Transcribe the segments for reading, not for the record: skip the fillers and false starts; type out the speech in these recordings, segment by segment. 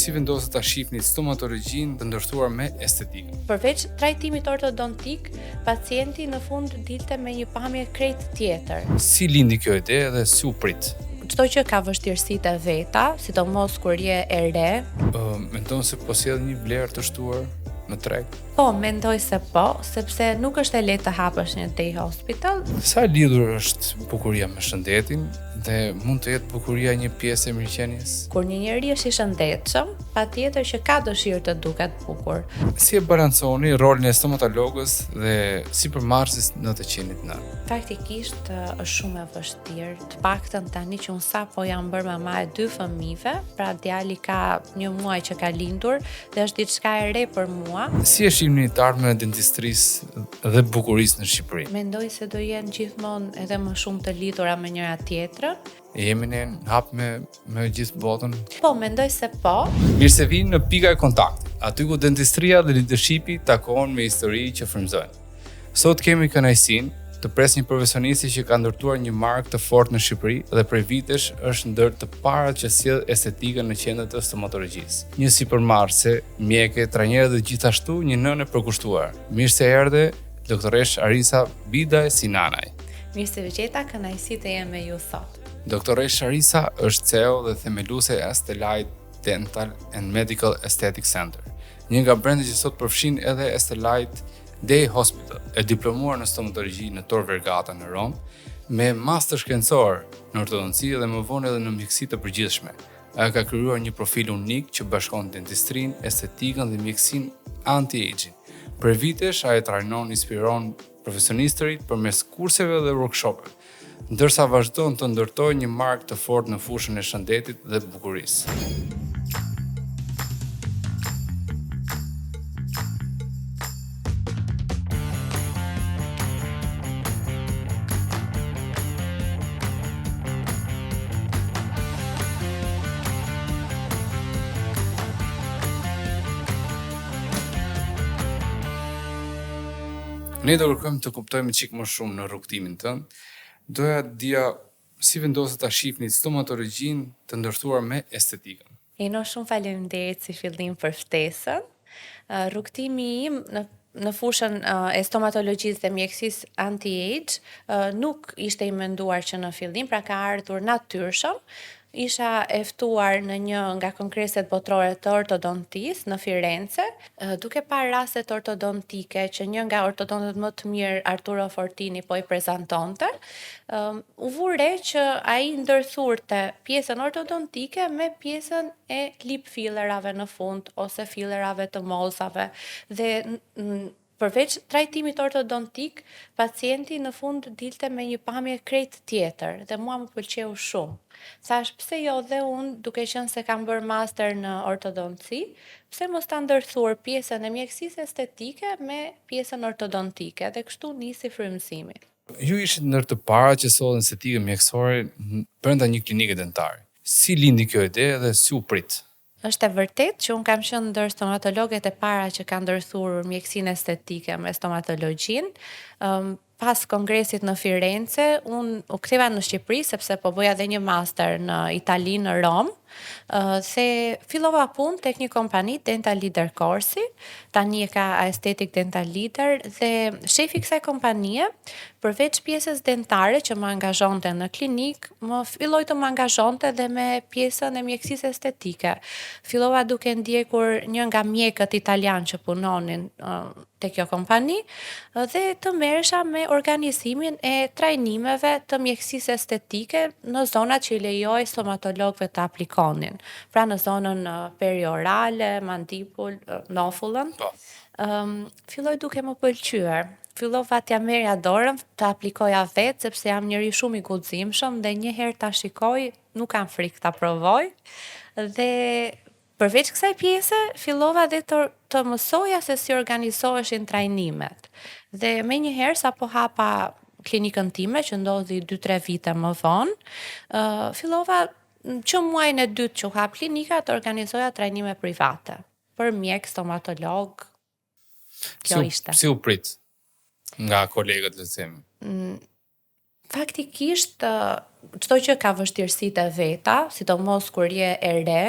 si vendoset ta shihni stomatologjinë të ndërtuar me estetikën? Përveç trajtimit ortodontik, pacienti në fund dilte me një pamje krejt tjetër. Si lindi kjo ide dhe si u prit? Çdo që ka vështirësitë e veta, sidomos kur je e re. Mendon se po sjell një vlerë të shtuar në treg? Po, mendoj se po, sepse nuk është e lehtë të hapësh një day hospital. Sa e lidhur është bukuria me shëndetin dhe mund të jetë bukuria një pjesë e mirëqenies? Kur një njeri është i shëndetshëm, patjetër që ka dëshirë të duket bukur. Si e balanconi rolin e stomatologës dhe sipërmarrëses në të qenit në? Faktikisht është shumë e vështirë, të paktën tani që unë sapo jam bërë mama e 2 fëmijëve, pra djali ka 1 muaj që ka lindur dhe është diçka e re për mua. Si e shihni të ardhmen e dentistrisë dhe bukurisë në Shqipëri? Mendoj se do jenë gjithmonë edhe më shumë të lidhura me njëra tjetrën. Jemi ne në hap me gjithë botën? Po, mendoj se po. Mirë se vini në pika e kontaktit, aty ku dentistria dhe leadershipi takohen me histori që frymëzojnë. Sot kemi kënaqësinë të pres një profesionist që ka ndërtuar një markë të fortë në Shqipëri dhe prej vitesh është ndër të parat që sjell estetikën në qendër të stomatologjisë. Një sipërmarrëse, mjeke, trajnere dhe gjithashtu një nënë e përkushtuar. Mirë se erdhe, doktoresh Arisa Bidaj Sinanaj. Mirë se vëgjeta, kënaqësi të jem me ju sot. Doktoresh Arisa është CEO dhe themeluese e Estelite Dental and Medical Aesthetic Center, një nga brendet që sot përfshin edhe Estelite Day Hospital, e diplomuar në stomatologji në Tor Vergata në Rom, me master shkencor në ortodonci dhe më vonë edhe në mjekësi të përgjithshme. Ajo ka krijuar një profil unik që bashkon dentistrinë, estetikën dhe mjekësinë anti-aging. Për vitesh ajo trajnon, inspiron profesionistë të rinj përmes kurseve dhe workshopeve, ndërsa vazhdon të ndërtojë një markë të fortë në fushën e shëndetit dhe bukurisë. Ne do kërkojmë të kuptojmë çik më shumë në rrugtimin tënd. Doja të dija si vendoset ta shihni stomatologjinë të ndërtuar me estetikën. Shumë faleminderit si fillim për ftesën. Rrugtimi im në fushën e stomatologjisë dhe mjekësisë anti-age nuk ishte i menduar që në fillim, pra ka ardhur natyrshëm. Isha e ftuar në një nga kongreset botërore të ortodontisë në Firenze, duke parë rastet ortodontike që një nga ortodontët më të mirë, Arturo Fortini, po i prezantonte. U vure që ai ndërthurte pjesën ortodontike me pjesën e lip fillerave në fund ose fillerave të mollzave dhe përveç trajtimit ortodontik, pacienti në fund dilte me një pamje krejt tjetër dhe mua më pëlqeu shumë. Thash, pse jo dhe unë, duke qenë se kam bërë master në ortodonci, pse mos ta ndërthur pjesën e mjekësisë estetike me pjesën ortodontike dhe kështu nisi frymëzimi. Ju ishit ndër të parat që sollën estetikën mjekësore brenda një klinike dentare. Si lindi kjo ide dhe si u prit? Është e vërtet që unë kam qenë ndër stomatologët e para që kanë ndërthurur mjekësinë estetike me stomatologjinë. Pas kongresit në Firenze, unë u ktheva në Shqipëri sepse po bëja edhe një master në Itali në Rom, se fillova punë tek një kompani Dental Leader Corsi, tani e ka Aesthetic Dental Leader dhe shefi i kësaj kompanie, përveç pjesës dentare që më angazhonte në klinik, më filloi të më angazhonte dhe me pjesën e mjekësisë estetike. Fillova duke ndjekur një nga mjekët italian që punonin te kjo kompani dhe të merresha me organizimin e trajnimeve të mjekësisë estetike në zonat që i lejoj stomatologëve të aplikonin. Pra në zonën periorale, mandibul, nofullën. Filloi duke më pëlqyer. Fillova t'ja merrja dorën, të aplikoja vetë sepse jam njëri shumë i guximshëm dhe një herë ta shikoj, nuk kam frikë ta provoj. Dhe përveç kësaj pjese, fillova dhe të mësoja se si organizoheshin trajnimet. Dhe menjëherë sapo hapa klinikën time, që ndodhi 2-3 vite më vonë, fillova që muajin e dytë që u hap klinika të organizoja trajnime private për mjek, stomatolog. Kjo ishte. Si u prit nga kolegët, le të themi? Faktikisht, çdo gjë ka vështirësitë e veta, sidomos kur je e re,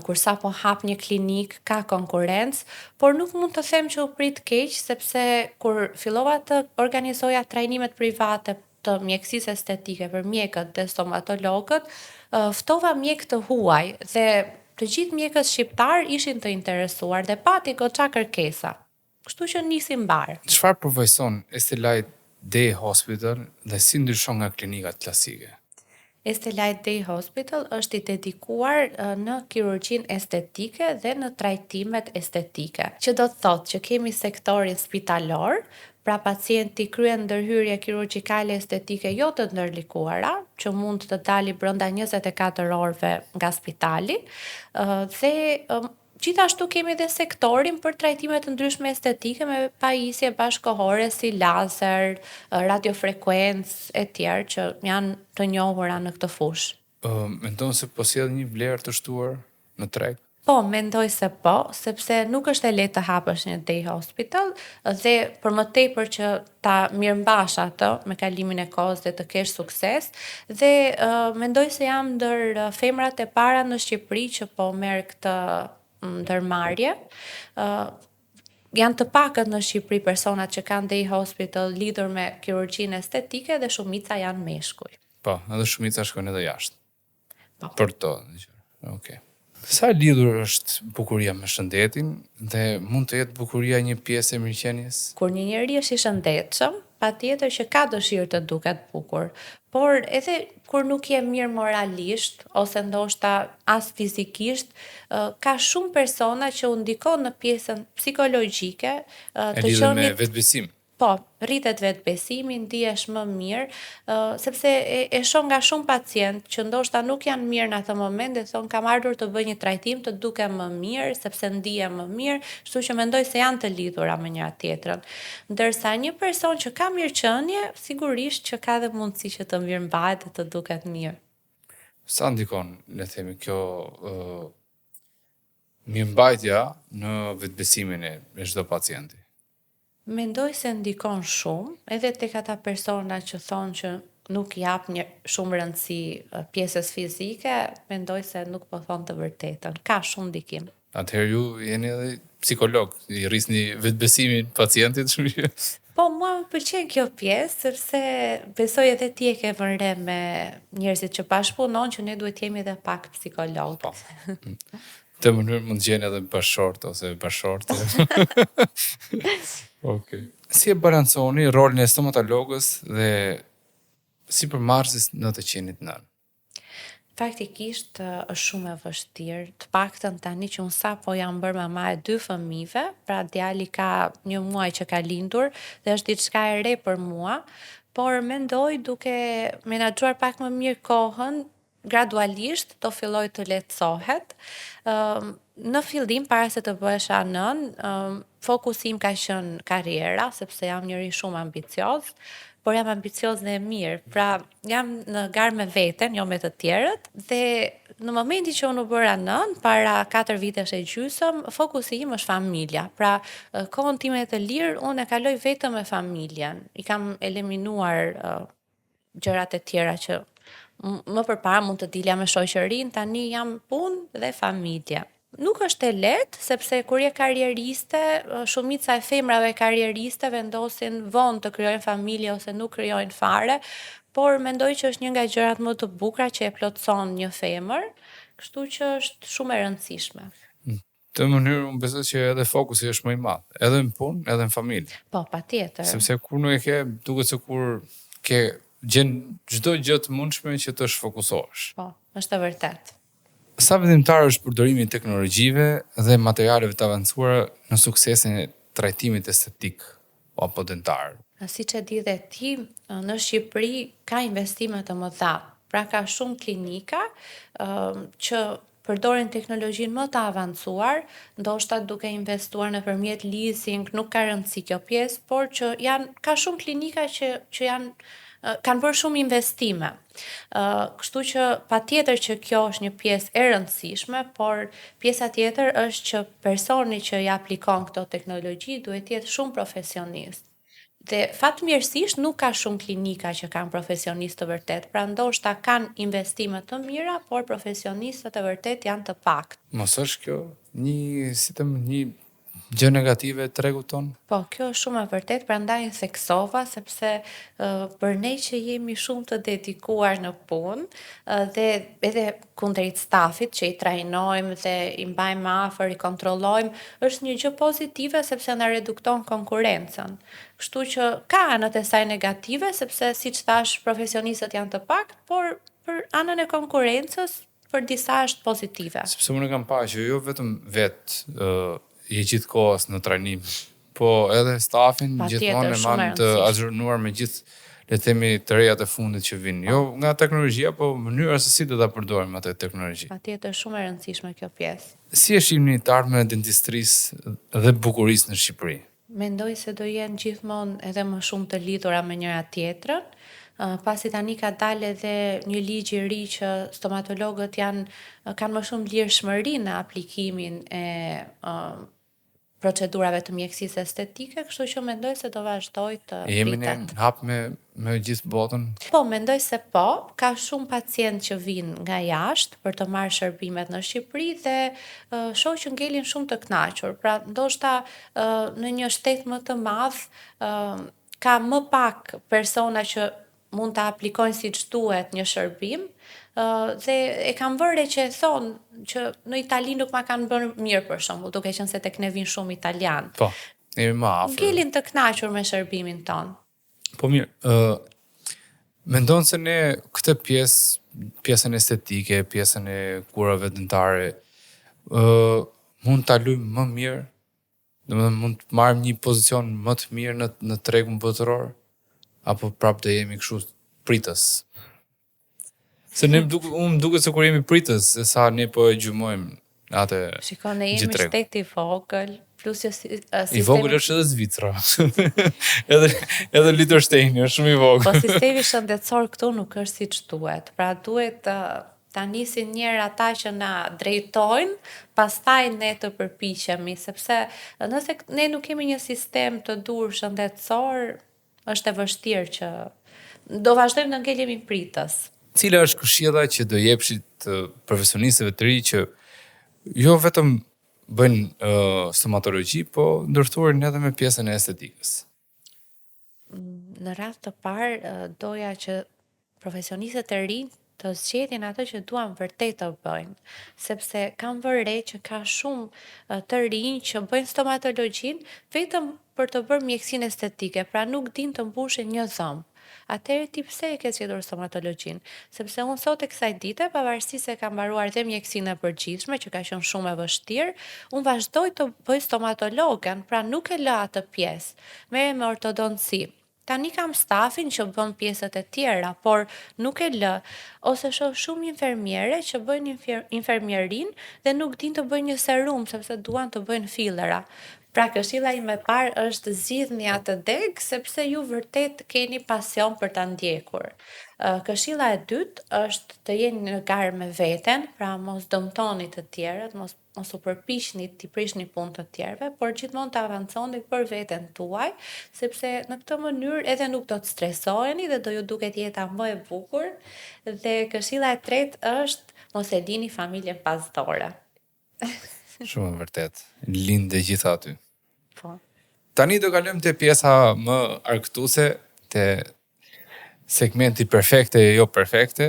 kur sapo hap një klinik, ka konkurrencë, por nuk mund të them që u prit keq, sepse kur fillova të organizoja trajnimet private të mjekësisë estetike për mjekët dhe stomatologët, ftova mjek të huaj dhe të gjithë mjekët shqiptar ishin të interesuar dhe pati goxha kërkesa. Kështu që nisi mbar. Çfarë përvojson Estelite Day Hospital dhe si ndryshon nga klinikat klasike? Estelite Day Hospital është i dedikuar në kirurgjinë estetike dhe në trajtimet estetike, që do të thotë që kemi sektorin spitalor, pra pacienti kryen ndërhyrje kirurgjikale estetike jo të ndërlikuara, që mund të dali brenda 24 orëve nga spitali, dhe gjithashtu kemi dhe sektorin për trajtime të ndryshme estetike me pajisje bashkëkohore si lazer, radiofrekuencë e tjerë që janë të njohura në këtë fushë. Mendon se po sjell një vlerë të shtuar në treg? Po, mendoj se po, sepse nuk është e lehtë të hapësh një day hospital dhe për më tepër që ta mirëmbash atë me kalimin e kohës dhe të kesh sukses dhe mendoj se jam ndër femrat e para në Shqipëri që po merr këtë ndërmarrje. Janë të pakët në Shqipëri personat që kanë day hospital lidhur me kirurgjinë estetike dhe shumica janë meshkuj. Po, edhe shumica shkojnë edhe jashtë. Po. Për to. Okej. Sa lidhur është bukuria me shëndetin dhe mund të jetë bukuria një pjesë e mirëqenies? Kur një njeri është i shëndetshëm, patjetër që ka dëshirë të duket bukur, por edhe kur nuk je mirë moralisht ose ndoshta as fizikisht, ka shumë persona që u ndikon në pjesën psikologjike E të lidhur me qenit. vetbesim. Po, rritet vetbesimi, ndihesh më mirë, sepse e shoh nga shumë pacient që ndoshta nuk janë mirë në atë moment dhe thon kam ardhur të bëj një trajtim të dukem më mirë, sepse ndihem më mirë, kështu që mendoj se janë të lidhura me njëra tjetrën. Ndërsa një person që ka mirëqenie, sigurisht që ka dhe mundësi që të mirëmbahet dhe të duket mirë. Sa ndikon, le të themi, kjo mirëmbajtja në vetbesimin e çdo pacienti? Mendoj se ndikon shumë, edhe tek ata persona që thonë që nuk jap një shumë rëndësi pjesës fizike, mendoj se nuk po thonë të vërtetën. Ka shumë ndikim. Atëherë ju jeni edhe psikolog, i rrisni vetbesimin pacientit shumë që... Po, mua më pëlqen kjo pjesë, sepse besoj edhe ti e ke vënë re me njerëzit që bashkëpunon që ne duhet jemi edhe pak psikolog. Po. Të mënyrë mund të gjeni edhe bashkëshort ose bashkëshorte. Okej. Si e balanconi rolin e stomatologës dhe sipërmarrëses në të qenit nën? Faktikisht është shumë e vështirë, të paktën tani që unë sapo jam bërë mama e 2 fëmijëve, pra djali ka 1 muaj që ka lindur dhe është diçka e re për mua, por mendoj duke menaxhuar pak më mirë kohën, gradualisht do filloj të lehtësohet. Në fillim, para se të bëhesha nën, fokusi im ka qenë karriera, sepse jam njëri shumë ambicioz, por jam ambicioz dhe e mirë. Pra, jam në garë me veten, jo me të tjerët, dhe në momentin që unë u bëra nën, para 4 vitesh e gjysëm, fokusi im është familja. Pra, kohën time të lirë, unë e kaloj vetëm me familjen. I kam eliminuar gjërat e tjera që më përpara mund të dilja me shoqërinë, tani jam punë dhe familje. Nuk është e lehtë, sepse kur je karrieriste, shumica e femrave karrieriste vendosin vonë të krijojnë familje ose nuk krijojnë fare, por mendoj që është një nga gjërat më të bukura që e plotëson një femër, kështu që është shumë e rëndësishme. Të mënyrë, unë besoj që edhe fokusi është më i madh, edhe në punë, edhe në familje. Po, patjetër. Sepse kur nuk e ke, duket se kur ke gjen çdo gjë të mundshme që të shfokusohesh. Po, është e vërtet. Sa vendimtar është përdorimi i teknologjive dhe materialeve të avancuara në suksesin e trajtimit estetik apo dentar? Siç e di dhe ti, në Shqipëri ka investime të mëdha. Pra ka shumë klinika që përdorin teknologjinë më të avancuar, ndoshta duke investuar nëpërmjet leasing, nuk ka rëndësi kjo pjesë, por që ka shumë klinika që kanë bërë shumë investime. Kështu që patjetër që kjo është një pjesë e rëndësishme, por pjesa tjetër është që personi që i aplikon këto teknologji duhet jetë shumë profesionist. Dhe fatmirësisht nuk ka shumë klinika që kanë profesionistë të vërtet, pra ndoshta kanë investime të mira, por profesionistët e vërtet janë të pakët. Mos është kjo një gjë negative e tregut ton? Po, kjo është shumë e vërtet, prandaj e theksova sepse për ne që jemi shumë të dedikuar në punë dhe edhe kundrejt stafit që i trajnojmë dhe i mbajmë afër, i kontrollojmë, është një gjë pozitive sepse na redukton konkurrencën. Kështu që ka anët e saj negative sepse siç thash profesionistët janë të pak, por për anën e konkurrencës për disa është pozitive. Sepse unë kam parë që jo vetëm je gjithë kohës në trajnim, po edhe stafin gjithmonë e manë të azhurnuar me gjithë le të themi të rejat e fundit që vinë. Jo nga teknologjia, po mënyra se si do ta përdorim atë teknologji. Patjetër shumë e rëndësishme kjo pjesë. Si është jemi të ardhme e dentistrisë dhe bukurisë në Shqipëri? Mendoj se do jenë gjithmonë edhe më shumë të lidhura me njëra tjetrën. Pasi tani ka dalë edhe një ligj i ri që stomatologët kanë më shumë lirshmëri në aplikimin e procedurave të mjekësisë estetike, kështu që mendoj se do vazhdoj të pritet. Jemi në hap me gjithë botën? Po, mendoj se po, ka shumë pacientë që vinë nga jashtë për të marrë shërbimet në Shqipëri dhe shoh që ngelin shumë të kënaqur. Pra, ndoshta në një shtet më të madh ka më pak persona që mund të aplikojnë siç duhet një shërbim, dhe e kam vënë që e thonë që në Itali nuk ma kanë bërë mirë për shembull, duke qenë se tek ne vinë shumë italian. Po, jemi më afër. Ngelin të kënaqur me shërbimin ton. Po mirë, mendon se ne këtë pjesën estetike, pjesën e kurave dentare, mund ta lujmë më mirë? Domethënë mund të marrim një pozicion më të mirë në tregun botëror? Apo prapë do jemi kështu pritës? Se unë më duket se kur jemi pritës, se sa ne po e gjymojmë atë gjithë tregun. Shikon, ne jemi shtet i vogël, plus që I vogël është edhe Zvicra. edhe Liechtensteini është shumë i vogël. Po sistemi shëndetësor këtu nuk është siç duhet. Pra duhet ta nisin njerë ata që na drejtojnë, pastaj ne të përpiqemi, sepse nëse ne nuk kemi një sistem të dur shëndetësor, është e vështirë që do vazhdojmë të ngelemi pritës. Cila është këshilla që do jepshit profesionistëve të ri që jo vetëm bëjnë stomatologji, po ndërthuarin edhe me pjesën e estetikës? Në rast të parë, doja që profesionistët e rinj të zgjedhin atë që duan vërtet të bëjnë, sepse kam vënë re që ka shumë të rinj që bëjnë stomatologjin vetëm për të bërë mjekësinë estetike, pra nuk din të mbushin një dhomë. Atëherë ti pse e ke zgjedhur stomatologjin? Sepse unë sot e kësaj dite, pavarësisht se kam mbaruar dhe mjekësinë e përgjithshme, që ka qenë shumë e vështirë, unë vazhdoj të bëj stomatologen, pra nuk e lë atë pjesë. Merrem me ortodonci. Tani kam stafin që bën pjesët e tjera, por nuk e lë. Ose shoh shumë infermiere që bëjnë infermierin dhe nuk din të bëjnë një serum, sepse duan të bëjnë fillera. Pra këshilla ime e parë është zgjidhni atë deg, sepse ju vërtet keni pasion për ta ndjekur. Këshilla e dytë është të jeni në garë me veten, pra mos dëmtoni të tjerët, mos u përpiqni t'i prishni punë të tjerëve, por gjithmonë të avanconi për veten tuaj, sepse në këtë mënyrë edhe nuk do të stresoheni dhe do ju duket jeta më e bukur. Dhe këshilla e tretë është mos e lini familjen pasdore. Shumë e vërtet. Lindë gjithë aty. Po. Tani do kalojmë te pjesa më argëtuese, te segmenti perfekte e jo perfekte.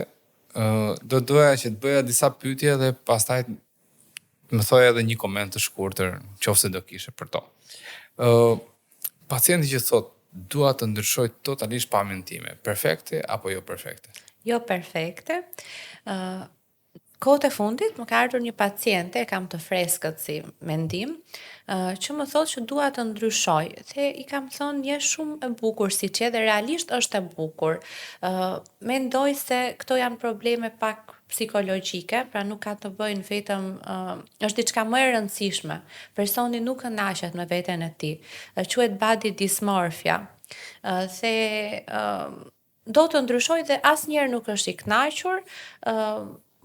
Do doja që të bëja disa pyetje dhe pastaj më thoja edhe një koment të shkurtër, nëse do kishe për to. Pacienti që thot dua të ndryshoj totalisht pamjen time, perfekte apo jo perfekte? Jo perfekte. Kohët e fundit më ka ardhur një paciente, e kam të freskët si mendim, që më thotë që dua të ndryshoj. Dhe i kam thënë je shumë e bukur siç je dhe realisht është e bukur. Mendoj se këto janë probleme pak psikologjike, pra nuk ka të bëjnë vetëm është diçka më e rëndësishme. Personi nuk kënaqet me veten e tij. Quhet body dysmorphia. Do të ndryshoj dhe asnjëherë nuk është i kënaqur.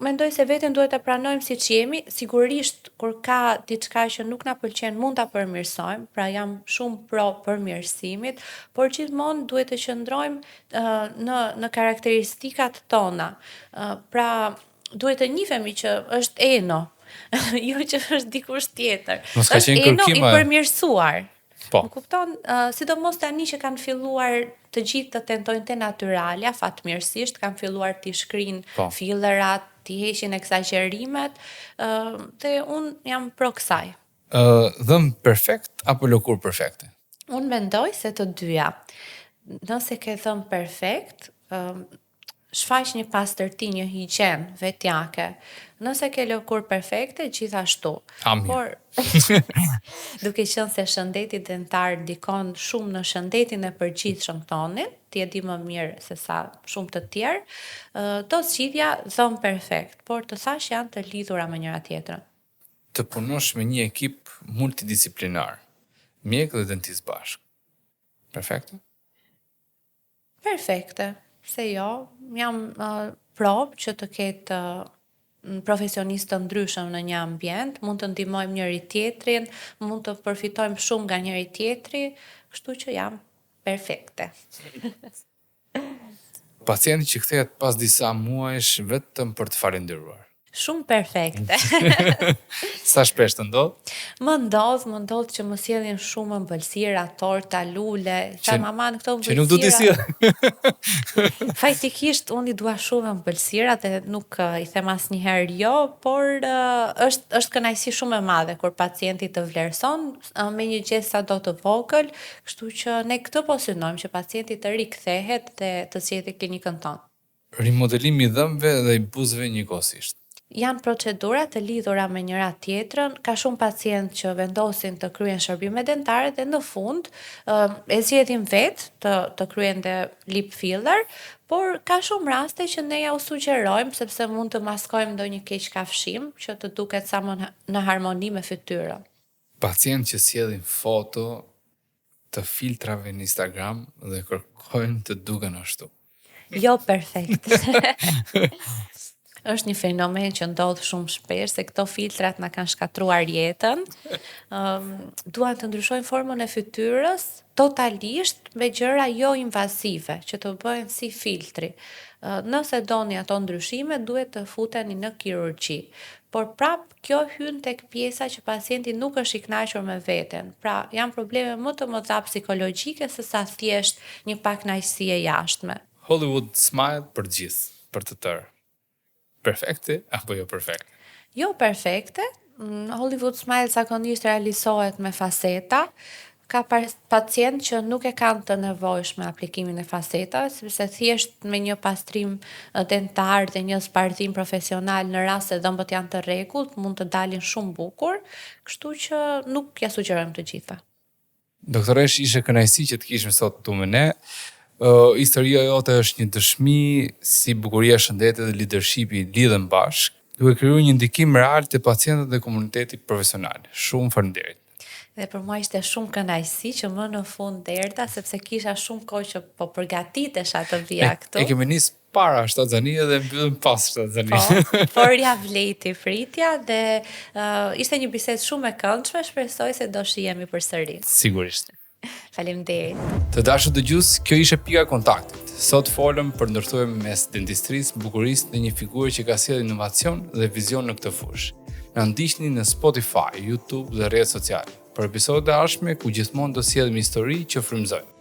mendoj se veten duhet ta pranojmë siç jemi, sigurisht kur ka diçka që nuk na pëlqen mund ta përmirësojmë, pra jam shumë pro përmirësimit, por gjithmonë duhet të qëndrojmë në karakteristikat tona. Pra duhet të njihemi që është Eno, jo që është dikush tjetër. Mos ka Është qenë Eno i kërkim, përmirësuar. Po. Më kupton, sidomos tani që kanë filluar të gjithë të tentojnë te natyralja, fatmirësisht kanë filluar t'i shkrin Po. fillerat, t'i heqin eksagerimet, dhe unë jam pro kësaj. Dhëm perfekt apo lëkurë perfekte? Unë mendoj se të dyja. Nëse ke thënë perfekt, shfaq një pastërti, një higjen vetjake. Nëse ke lëkurë perfekte, gjithashtu. Mirë. Por duke qenë se shëndeti dentar ndikon shumë në shëndetin e përgjithshëm tonin, ti e di më mirë se sa shumë të tjerë, do zgjidhja dhëm perfekt, por të thash janë të lidhura me njëra tjetrën. Të punosh me një ekip multidisiplinar, mjek dhe dentist bashkë. Perfekte? Perfekte, se jo, jam pro që të ketë profesionistë të ndryshëm në një ambient, mund të ndihmojmë njëri tjetrin, mund të përfitojmë shumë nga njëri tjetri, kështu që jam perfekte. Pacienti që kthehet pas disa muajsh vetëm për të falendëruar. Shumë perfekte. Sa shpesh të ndodh? Më ndodh që më sjellin shumë ëmbëlsira, torta, lule, Që- mama në këto Që nuk du t'i sjell. Faktikisht unë i dua shumë ëmbëlsira dhe nuk i them asnjëherë jo, por është kënaqësi shumë e madhe kur pacienti të vlerëson me një gestë sado të vogël, kështu që ne këtë po synojmë që pacienti të rikthehet dhe të sjellë klinikën tonë. Rimodelimi i dhëmbëve dhe i buzëve njëkohësisht. Janë procedura të lidhura me njëra tjetrën, ka shumë pacientë që vendosin të kryen shërbime dentare dhe në fund e zgjedhin vetë të kryen dhe lip filler, por ka shumë raste që ne ja u sugjerojmë sepse mund të maskojmë ndonjë keq kafshim që të duket sa më në harmoni me fytyrën. Pacientë që sjellin foto të filtrave në Instagram dhe kërkojnë të duken ashtu. Jo perfekt. Është një fenomen që ndodh shumë shpesh se këto filtrat na kanë shkatruar jetën. Duan të ndryshojnë formën e fytyrës totalisht me gjëra jo invazive që të bëhen si filtri. Nëse doni ato ndryshime, duhet të futeni në kirurgji. Por prap kjo hyn tek pjesa që pacienti nuk është i kënaqur me veten. Pra, janë probleme më të mëdha psikologjike se sa thjesht një pakënaqësi e jashtme. Hollywood smile për gjithë, për të tërë. Perfekte apo jo perfekte? Jo perfekte, Hollywood Smile zakonisht realizohet me faseta, ka pacient që nuk e kanë të nevojshme aplikimin e fasetave, sepse thjesht me një pastrim dentar dhe një zbardhim profesional në rast se dhëmbët janë të rregullt, mund të dalin shumë bukur, kështu që nuk ja sugjerojmë të gjitha. Doktoresh, ishe kënaqësi që të kishim sot këtu me ne. Historia jote është një dëshmi si bukuria e shëndetit dhe leadershipi lidhen bashkë, duke krijuar një ndikim real te pacientët dhe komuniteti profesional. Shumë faleminderit. Dhe për mua ishte shumë kënaqësi që më në fund erdha sepse kisha shumë kohë që po përgatitesha të vija këtu. E kemi nis para Shtatzania dhe mbyllim pas Shtatzania. Po, por ja vleti pritja dhe ishte një bisedë shumë e këndshme, shpresoj se do shihemi përsëri. Sigurisht. Faleminderit. Të dashur dëgjues, kjo ishte pika e kontaktit. Sot folëm për ndërthurjen mes dentistrisë, bukurisë dhe një figure që ka sjellë inovacion dhe vizion në këtë fushë. Na ndiqni në Spotify, YouTube dhe rrjetet sociale. Për episodet e ardhshme ku gjithmonë do sjellim histori që frymëzojnë.